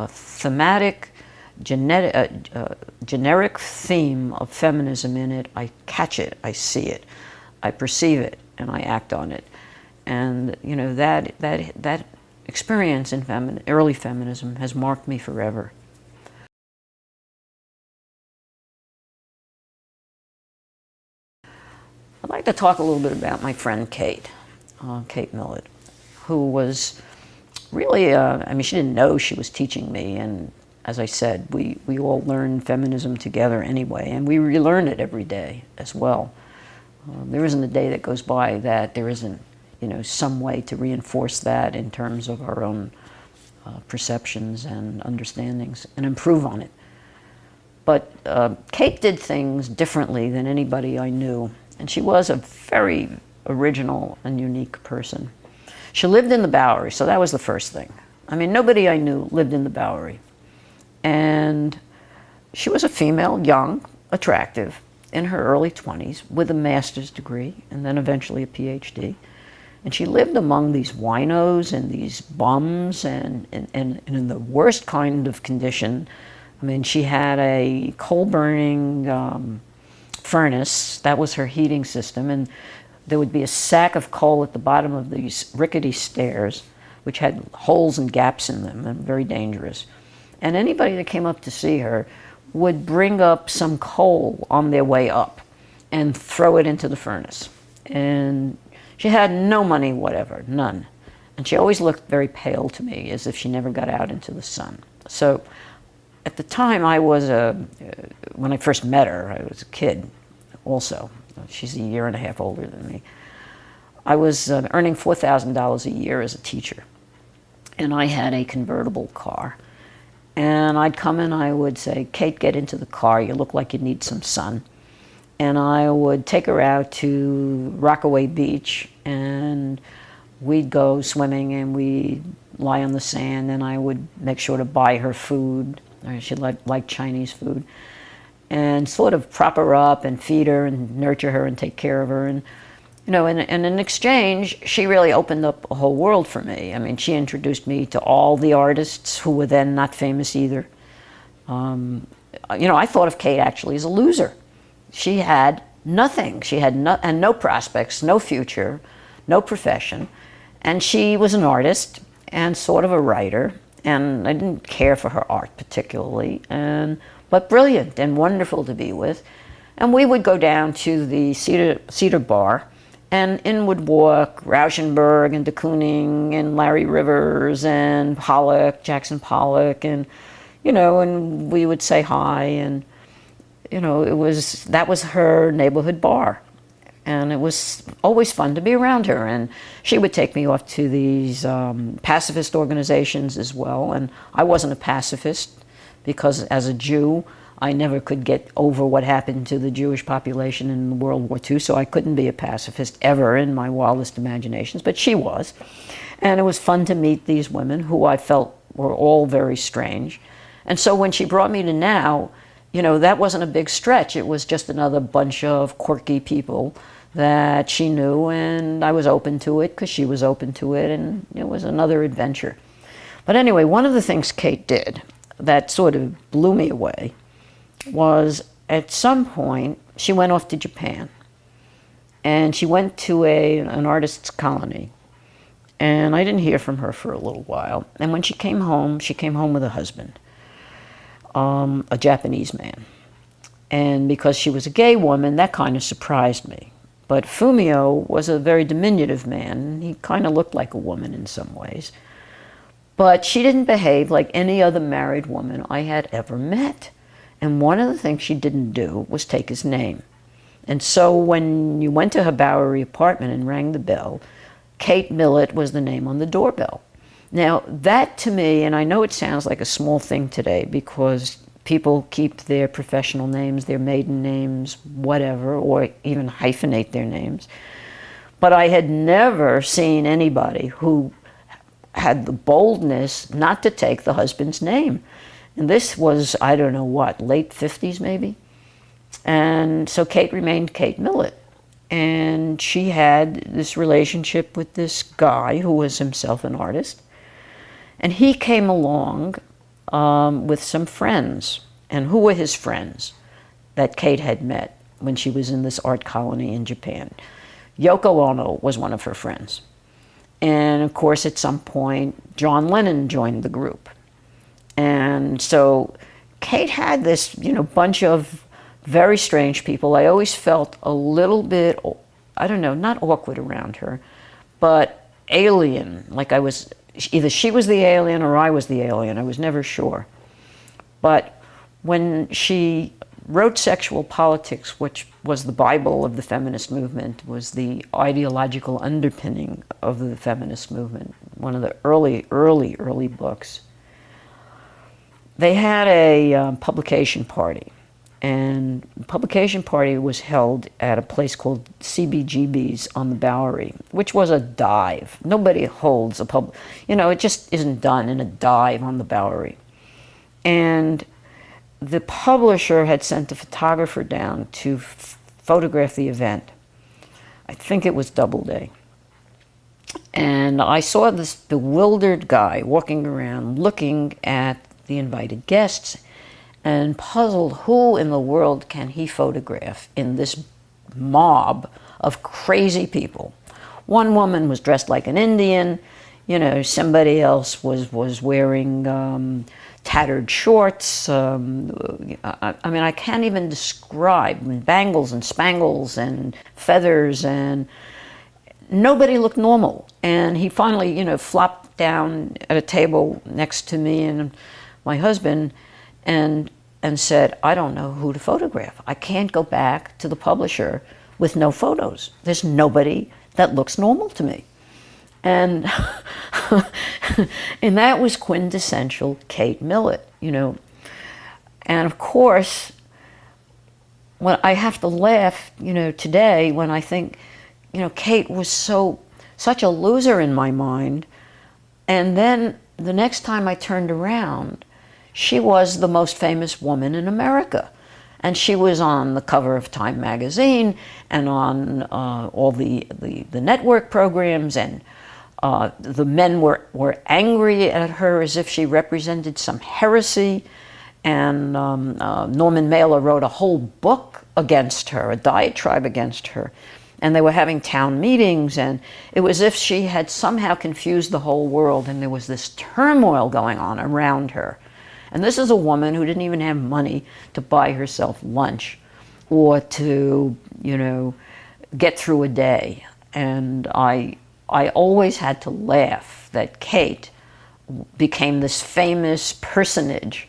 thematic, generic theme of feminism in it, I catch it, I see it, I perceive it, and I act on it. And you know, that experience in early feminism has marked me forever. I'd like to talk a little bit about my friend Kate Millett, who was really, I mean, she didn't know she was teaching me, and as I said, we all learn feminism together anyway, and we relearn it every day as well. There isn't a day that goes by that there isn't, you know, some way to reinforce that in terms of our own perceptions and understandings and improve on it. But Kate did things differently than anybody I knew, and she was a very original and unique person. She lived in the Bowery, so that was the first thing. I mean, nobody I knew lived in the Bowery. And she was a female, young, attractive, in her early 20s, with a master's degree, and then eventually a PhD. And she lived among these winos and these bums and in the worst kind of condition. I mean, she had a coal-burning furnace. That was her heating system. And there would be a sack of coal at the bottom of these rickety stairs, which had holes and gaps in them and very dangerous. And anybody that came up to see her would bring up some coal on their way up and throw it into the furnace. And she had no money whatever, none. And she always looked very pale to me, as if she never got out into the sun. So at the time when I first met her, I was a kid also. She's a year and a half older than me. I was earning $4,000 a year as a teacher. And I had a convertible car. And I'd come and I would say, Kate, get into the car. You look like you need some sun. And I would take her out to Rockaway Beach, and we'd go swimming and we'd lie on the sand, and I would make sure to buy her food. She liked Chinese food. And sort of prop her up and feed her and nurture her and take care of her. And, you know, and in exchange, she really opened up a whole world for me. I mean, she introduced me to all the artists who were then not famous either. You know, I thought of Kate actually as a loser. She had nothing. She had no prospects, no future, no profession. And she was an artist and sort of a writer. And I didn't care for her art particularly, but brilliant and wonderful to be with. And we would go down to the Cedar Bar and in would walk Rauschenberg and de Kooning and Larry Rivers and Pollock, Jackson Pollock, and, you know, and we would say hi, and, you know, that was her neighborhood bar. And it was always fun to be around her. And she would take me off to these pacifist organizations as well. And I wasn't a pacifist because as a Jew, I never could get over what happened to the Jewish population in World War II, so I couldn't be a pacifist ever in my wildest imaginations, but she was. And it was fun to meet these women who I felt were all very strange. And so when she brought me to Now, you know, that wasn't a big stretch. It was just another bunch of quirky people that she knew, and I was open to it because she was open to it, and it was another adventure. But anyway, one of the things Kate did that sort of blew me away was at some point she went off to Japan, and she went to an artist's colony, and I didn't hear from her for a little while. And when she came home with a husband, a Japanese man. And because she was a gay woman, that kind of surprised me. But Fumio was a very diminutive man. He kind of looked like a woman in some ways. But she didn't behave like any other married woman I had ever met. And one of the things she didn't do was take his name. And so when you went to her Bowery apartment and rang the bell, Kate Millett was the name on the doorbell. Now, that to me, and I know it sounds like a small thing today because people keep their professional names, their maiden names, whatever, or even hyphenate their names. But I had never seen anybody who had the boldness not to take the husband's name. And this was, I don't know what, late 50s maybe? And so Kate remained Kate Millett. And she had this relationship with this guy who was himself an artist. And he came along with some friends. And who were his friends that Kate had met when she was in this art colony in Japan? Yoko Ono was one of her friends. And of course, at some point, John Lennon joined the group. And so Kate had this, bunch of very strange people. I always felt a little bit, I don't know, not awkward around her, but alien. Like either she was the alien or I was the alien. I was never sure. But when she wrote Sexual Politics, which was the Bible of the feminist movement, was the ideological underpinning of the feminist movement, one of the early books, they had a publication party. And the publication party was held at a place called CBGB's on the Bowery, which was a dive. Nobody holds a it just isn't done in a dive on the Bowery. And the publisher had sent a photographer down to photograph the event. I think it was Doubleday. And I saw this bewildered guy walking around looking at the invited guests and puzzled, who in the world can he photograph in this mob of crazy people? One woman was dressed like an Indian, somebody else was wearing tattered shorts. I mean, I can't even describe, bangles and spangles and feathers, and nobody looked normal. And he finally, flopped down at a table next to me and my husband and said, I don't know who to photograph. I can't go back to the publisher with no photos. There's nobody that looks normal to me. And and that was quintessential Kate Millett, And of course, when I have to laugh, today when I think, Kate was such a loser in my mind. And then the next time I turned around, she was the most famous woman in America. And she was on the cover of Time magazine and on all the network programs, and the men were angry at her as if she represented some heresy. And Norman Mailer wrote a whole book against her, a diatribe against her. And they were having town meetings, and it was as if she had somehow confused the whole world, and there was this turmoil going on around her. And this is a woman who didn't even have money to buy herself lunch or to, get through a day. And I always had to laugh that Kate became this famous personage.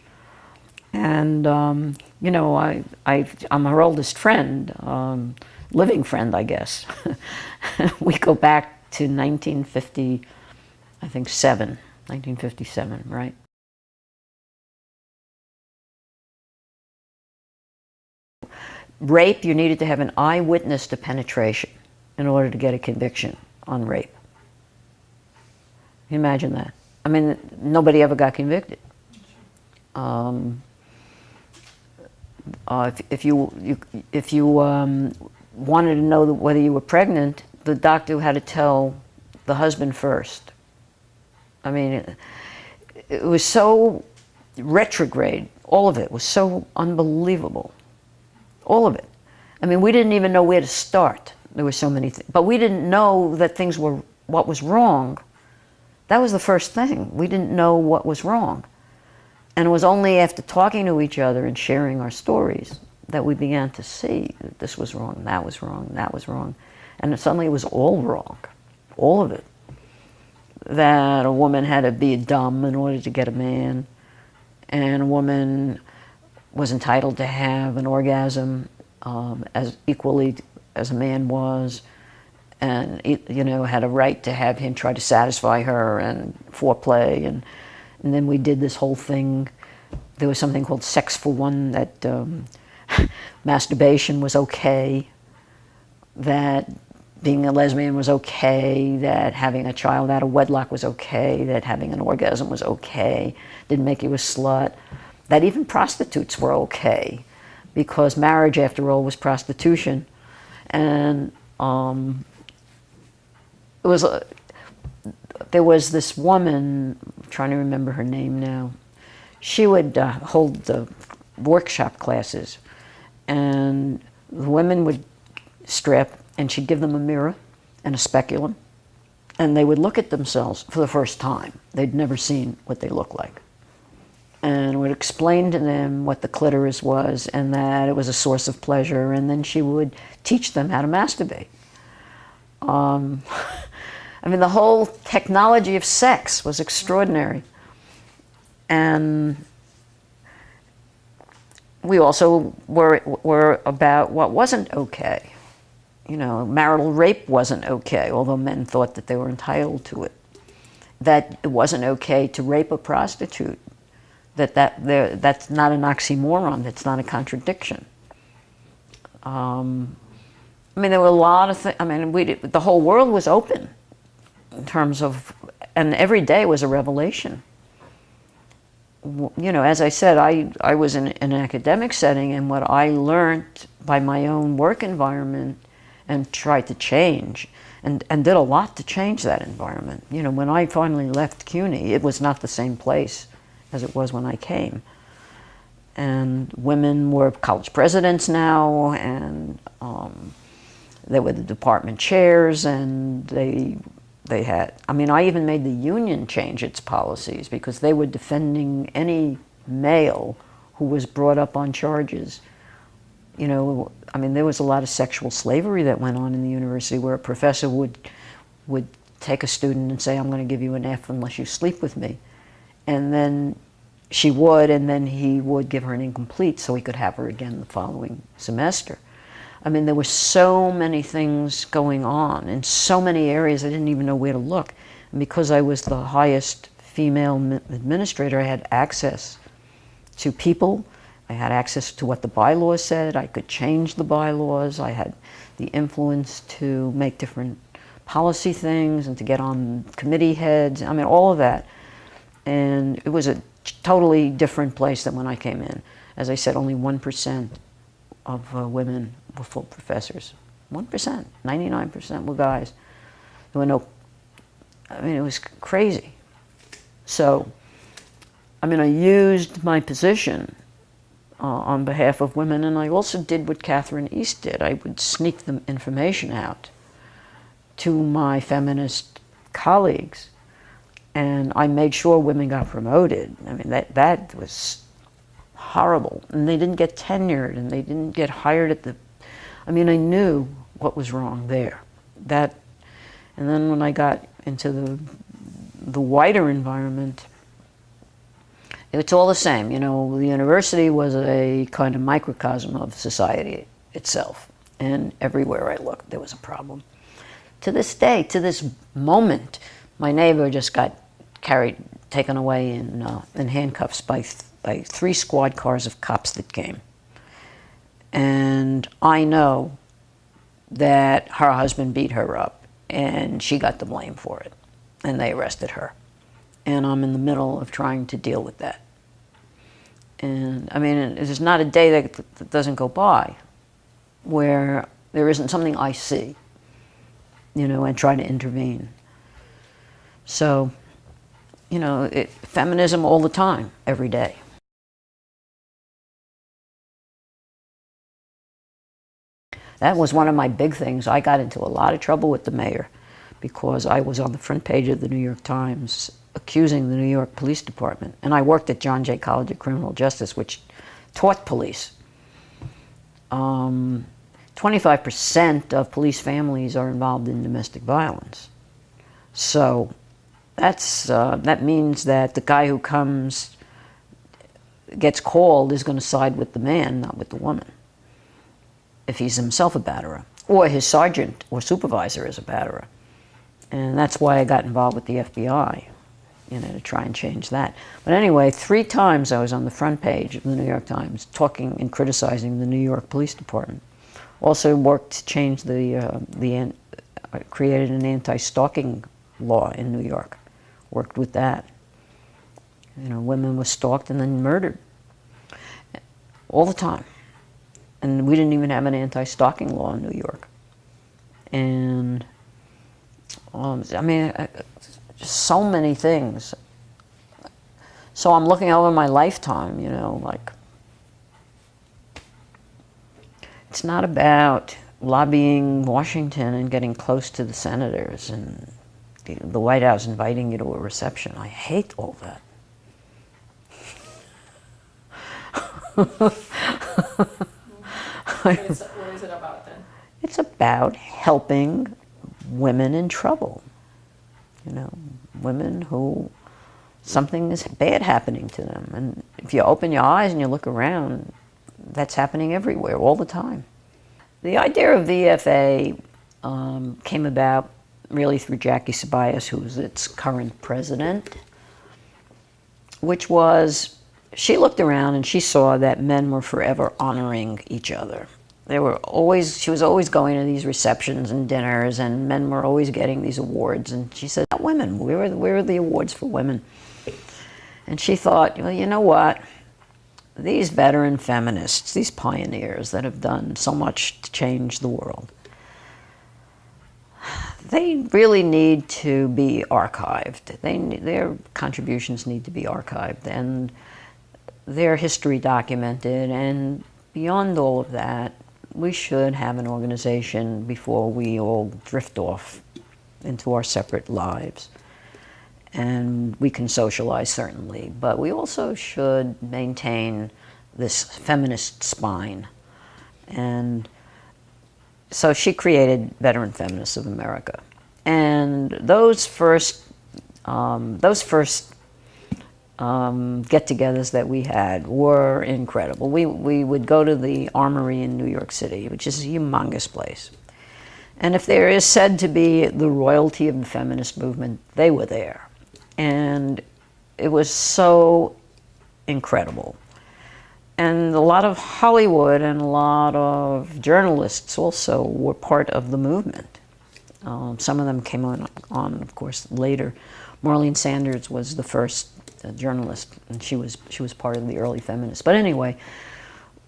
And, I'm her oldest friend, living friend, I guess. We go back to 1957, right? Rape, you needed to have an eyewitness to penetration in order to get a conviction on rape. Can you imagine that? I mean, nobody ever got convicted. If you wanted to know whether you were pregnant, the doctor had to tell the husband first. I mean, it was so retrograde. All of it was so unbelievable. All of it. I mean, we didn't even know where to start. There were so many things. But we didn't know that things were what was wrong. That was the first thing. We didn't know what was wrong. And it was only after talking to each other and sharing our stories that we began to see that this was wrong, that was wrong, that was wrong. And suddenly it was all wrong. All of it. That a woman had to be dumb in order to get a man. And a woman was entitled to have an orgasm as equally as a man was, and had a right to have him try to satisfy her and foreplay, and then we did this whole thing. There was something called Sex for One, that masturbation was okay, that being a lesbian was okay, that having a child out of wedlock was okay, that having an orgasm was okay, didn't make you a slut, that even prostitutes were okay, because marriage, after all, was prostitution. And there was this woman, I'm trying to remember her name now. She would hold the workshop classes, and the women would strip, and she'd give them a mirror and a speculum, and they would look at themselves for the first time. They'd never seen what they looked like. And would explain to them what the clitoris was and that it was a source of pleasure, and then she would teach them how to masturbate. I mean, the whole technology of sex was extraordinary. And we also were about what wasn't okay. Marital rape wasn't okay, although men thought that they were entitled to it. That it wasn't okay to rape a prostitute. that's not an oxymoron, that's not a contradiction. I mean, there were a lot of things. I mean, the whole world was open in terms of, and every day was a revelation. You know, as I said, I was in an academic setting, and what I learned by my own work environment and tried to change, and did a lot to change that environment. You know, when I finally left CUNY, it was not the same place as it was when I came. And women were college presidents now, and they were the department chairs, and they had, I mean, I even made the union change its policies because they were defending any male who was brought up on charges. You know, I mean, there was a lot of sexual slavery that went on in the university where a professor would take a student and say, I'm going to give you an F unless you sleep with me. And then she would, and then he would give her an incomplete so he could have her again the following semester. I mean, there were so many things going on in so many areas I didn't even know where to look. And because I was the highest female administrator, I had access to people. I had access to what the bylaws said. I could change the bylaws. I had the influence to make different policy things and to get on committee heads. I mean, all of that. And it was a totally different place than when I came in. As I said, only 1% of women were full professors. 1%, 99% were guys. There were no, I mean, it was crazy. So, I mean, I used my position on behalf of women, and I also did what Catherine East did. I would sneak the information out to my feminist colleagues, and I made sure women got promoted. I mean, that was horrible. And they didn't get tenured, and they didn't get hired at the, I mean, I knew what was wrong there. And then when I got into the wider environment, it's all the same. You know, the university was a kind of microcosm of society itself. And everywhere I looked, there was a problem. To this day, to this moment, my neighbor just got taken away in handcuffs by 3 squad cars of cops that came. And I know that her husband beat her up, and she got the blame for it, and they arrested her. And I'm in the middle of trying to deal with that. And I mean, there's not a day that doesn't go by where there isn't something I see, you know, and try to intervene. So, you know, feminism all the time, every day. That was one of my big things. I got into a lot of trouble with the mayor because I was on the front page of the New York Times accusing the New York Police Department. And I worked at John Jay College of Criminal Justice, which taught police. 25% of police families are involved in domestic violence. So that means that the guy who gets called is going to side with the man, not with the woman, if he's himself a batterer, or his sergeant or supervisor is a batterer. And that's why I got involved with the FBI, you know, to try and change that. But anyway, 3 times I was on the front page of the New York Times talking and criticizing the New York Police Department. Also worked to change created an anti-stalking law in New York. Worked with that. You know, women were stalked and then murdered all the time. And we didn't even have an anti-stalking law in New York. And I mean, just so many things. So I'm looking over my lifetime, you know, like, it's not about lobbying Washington and getting close to the senators and the White House inviting you to a reception. I hate all that. What is it about then? It's about helping women in trouble. You know, women who something is bad happening to them. And if you open your eyes and you look around, that's happening everywhere, all the time. The idea of VFA came about really through Jackie Ceballos, who's its current president, which was she looked around and she saw that men were forever honoring each other. She was always going to these receptions and dinners, and men were always getting these awards. And she said, "Not women. Where are the awards for women?" And she thought, well, you know what? These veteran feminists, these pioneers that have done so much to change the world, they really need to be archived. Their contributions need to be archived and their history documented. And beyond all of that, we should have an organization before we all drift off into our separate lives. And we can socialize, certainly, but we also should maintain this feminist spine. And so she created Veteran Feminists of America. And those first get-togethers that we had were incredible. We would go to the Armory in New York City, which is a humongous place. And if there is said to be the royalty of the feminist movement, they were there. And it was so incredible. And a lot of Hollywood and a lot of journalists also were part of the movement. Some of them came on, of course, later. Maureen Sanders was the first journalist, and she was part of the early feminists. But anyway,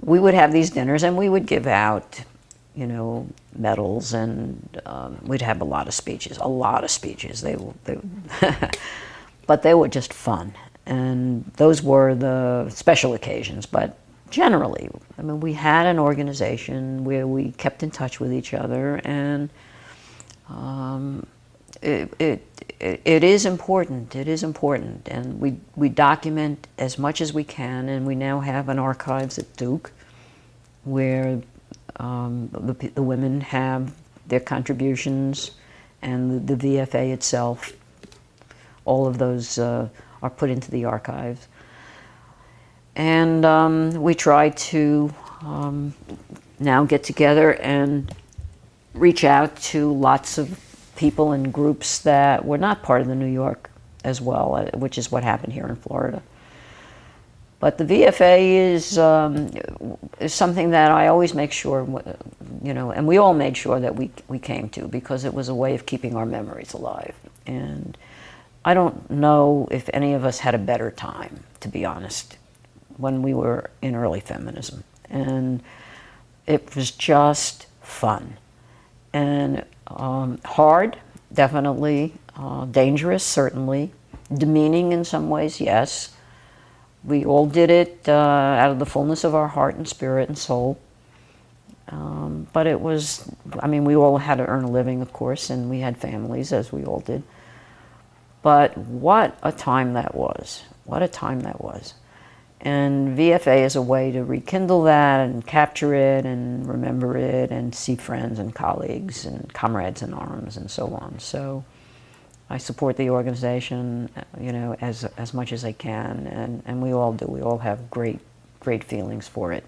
we would have these dinners, and we would give out, medals, and we'd have a lot of speeches. But they were just fun, and those were the special occasions. But generally, I mean, we had an organization where we kept in touch with each other, and it is important. It is important, and we document as much as we can. And we now have an archives at Duke, where the women have their contributions, and the VFA itself. All of those are put into the archives. And we try to now get together and reach out to lots of people and groups that were not part of the New York as well, which is what happened here in Florida. But the VFA is something that I always make sure, and we all made sure that we came to, because it was a way of keeping our memories alive. And I don't know if any of us had a better time, to be honest, when we were in early feminism. And it was just fun. And hard, definitely. Dangerous, certainly. Demeaning in some ways, yes. We all did it out of the fullness of our heart and spirit and soul. But it was, we all had to earn a living, of course, and we had families, as we all did. But what a time that was. What a time that was. And VFA is a way to rekindle that and capture it and remember it and see friends and colleagues and comrades in arms and so on. So I support the organization, as much as I can, and we all do. We all have great feelings for it.